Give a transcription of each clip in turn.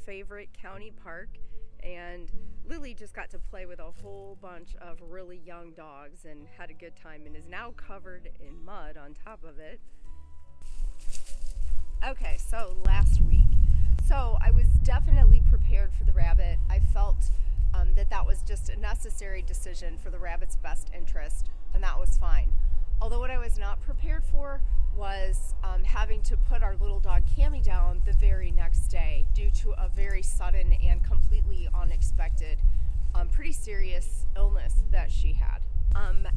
favorite county park, and Lily just got to play with a whole bunch of really young dogs and had a good time and is now covered in mud on top of it. Okay, so last week. So I was definitely prepared for the rabbit. I felt that was just a necessary decision for the rabbit's best interest, and that was fine. Although what I was not prepared for was having to put our little dog Kimmy down the very next day due to a very sudden and completely unexpected, pretty serious illness that she had.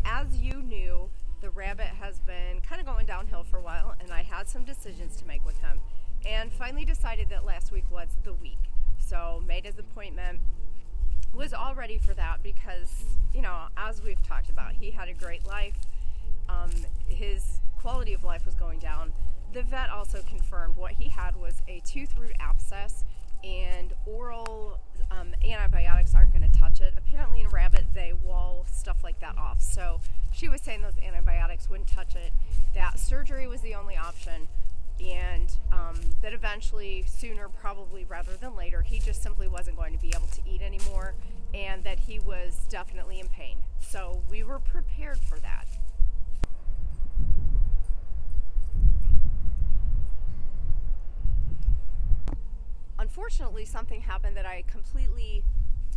As you knew, the rabbit has been kind of going downhill for a while, and I had some decisions to make with him, and finally decided that last week was the week. So made his appointment, was all ready for that because, you know, as we've talked about, he had a great life. His quality of life was going down. The vet also confirmed what he had was a tooth root abscess, and oral antibiotics aren't going to touch it. Apparently in a rabbit they wall stuff like that off, so she was saying those antibiotics wouldn't touch it, that surgery was the only option, and that eventually, sooner probably rather than later, he just simply wasn't going to be able to eat anymore, and that he was definitely in pain. So we were prepared for that. Unfortunately, something happened that I completely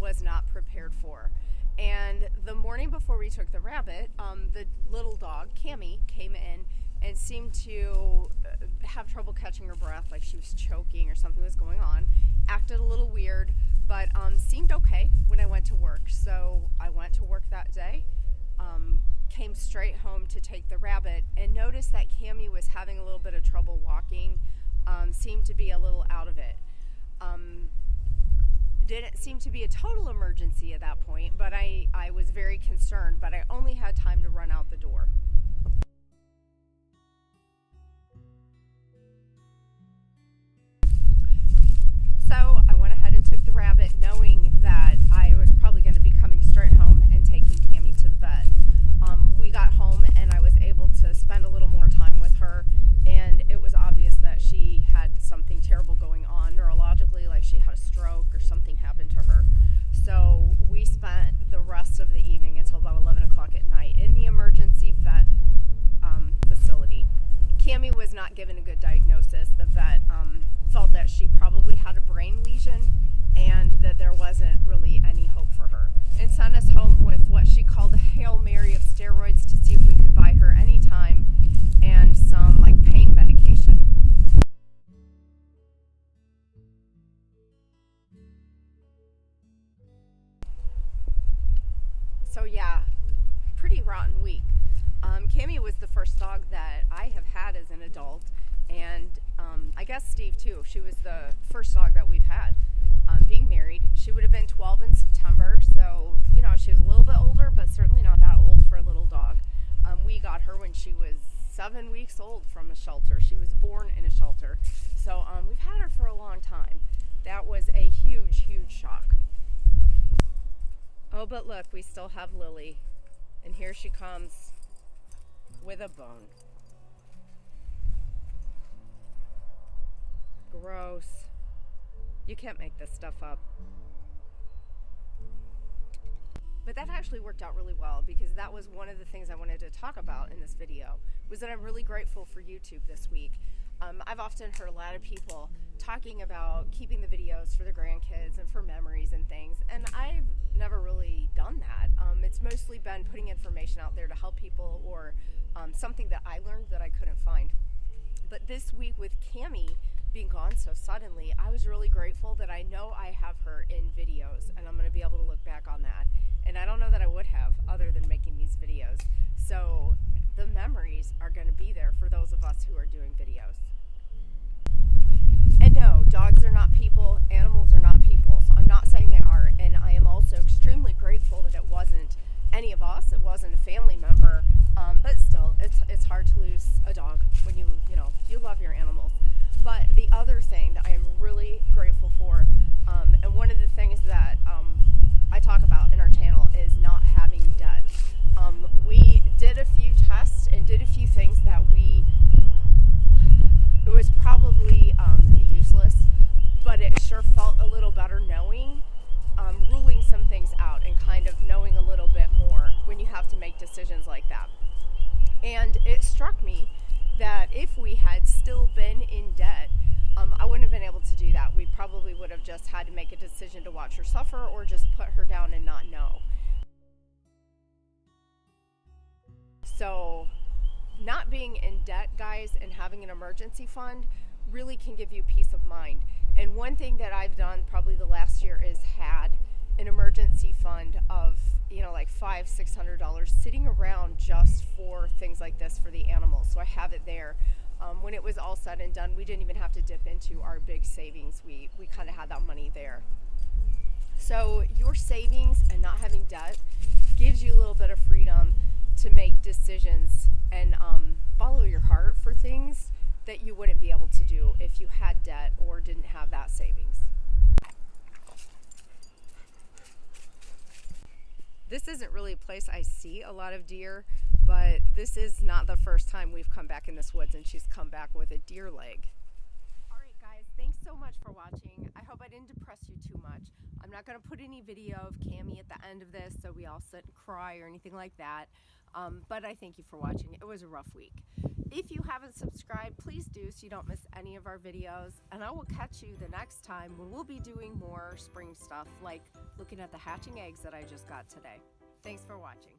was not prepared for. And the morning before we took the rabbit, the little dog, Kimmy, came in and seemed to have trouble catching her breath, like she was choking or something was going on. Acted a little weird, but seemed okay when I went to work. So I went to work that day, came straight home to take the rabbit, and noticed that Kimmy was having a little bit of trouble walking, seemed to be a little out of it. Didn't seem to be a total emergency at that point, but I was very concerned, but I only had time to run out the door. So I went ahead and took the rabbit, knowing that I was probably going to be coming straight home and taking Kimmy to the vet. We got home and I was able to spend a little more time with her, and it was obvious that she had something terrible going on neurologically, like she had a stroke or something happened to her. So we spent the rest of the evening until about 11 o'clock at night in the emergency vet facility. Kimmy was not given a good diagnosis. The vet felt that she probably had a brain lesion and that there wasn't really any hope for her, and sent us home with what she called a Hail Mary of steroids to see if we could buy her any time, and some like pain medication. So yeah, pretty rotten week. Kimmy was the first dog that I have had as an adult, and I guess Steve too. She was the first dog that we've had. Being married, she would have been 12 in September, so you know, she was a little bit older, but certainly not that old for a little dog. We got her when she was 7 weeks old from a shelter. She was born in a shelter, so we've had her for a long time. That was a huge shock. Oh, but look, we still have Lily, and here she comes with a bone. Gross. You can't make this stuff up. But that actually worked out really well, because that was one of the things I wanted to talk about in this video, was that I'm really grateful for YouTube this week. I've often heard a lot of people talking about keeping the videos for their grandkids and for memories and things, and I've never really done that. It's mostly been putting information out there to help people, or something that I learned that I couldn't find. But this week with Kimmy being gone so suddenly, I was really grateful that I know I have her in videos, and I'm going to be able to look back on that. And I don't know that I would have, other than making these videos. So the memories are going to be there for those of us who are doing videos. And no, dogs are not people, animals are not people. So I'm not saying they are, and I am also extremely grateful that it wasn't any of us, it wasn't a family member, but still, it's hard to lose a dog when you love your animals. But the other thing that I am really grateful for, and one of the things that I talk about in our channel, is not having debt. We did a few tests and did a few things that it was probably useless, but it sure felt a have to make decisions like that. And it struck me that if we had still been in debt, I wouldn't have been able to do that. We probably would have just had to make a decision to watch her suffer or just put her down and not know. So not being in debt, guys, and having an emergency fund really can give you peace of mind. And one thing that I've done probably the last year is had an emergency fund of, like $500-600 sitting around just for things like this for the animals. So I have it there. When it was all said and done, we didn't even have to dip into our big savings. We kind of had that money there. So your savings and not having debt gives you a little bit of freedom to make decisions and follow your heart for things that you wouldn't be able to do if you had debt or didn't have that savings. This isn't really a place I see a lot of deer, but this is not the first time we've come back in this woods and she's come back with a deer leg. All right, guys, thanks so much for watching. I hope I didn't depress you too much. I'm not going to put any video of Kimmy at the end of this so we all sit and cry or anything like that. But I thank you for watching. It was a rough week. If you haven't subscribed, please do so you don't miss any of our videos. And I will catch you the next time when we'll be doing more spring stuff, like looking at the hatching eggs that I just got today. Thanks for watching.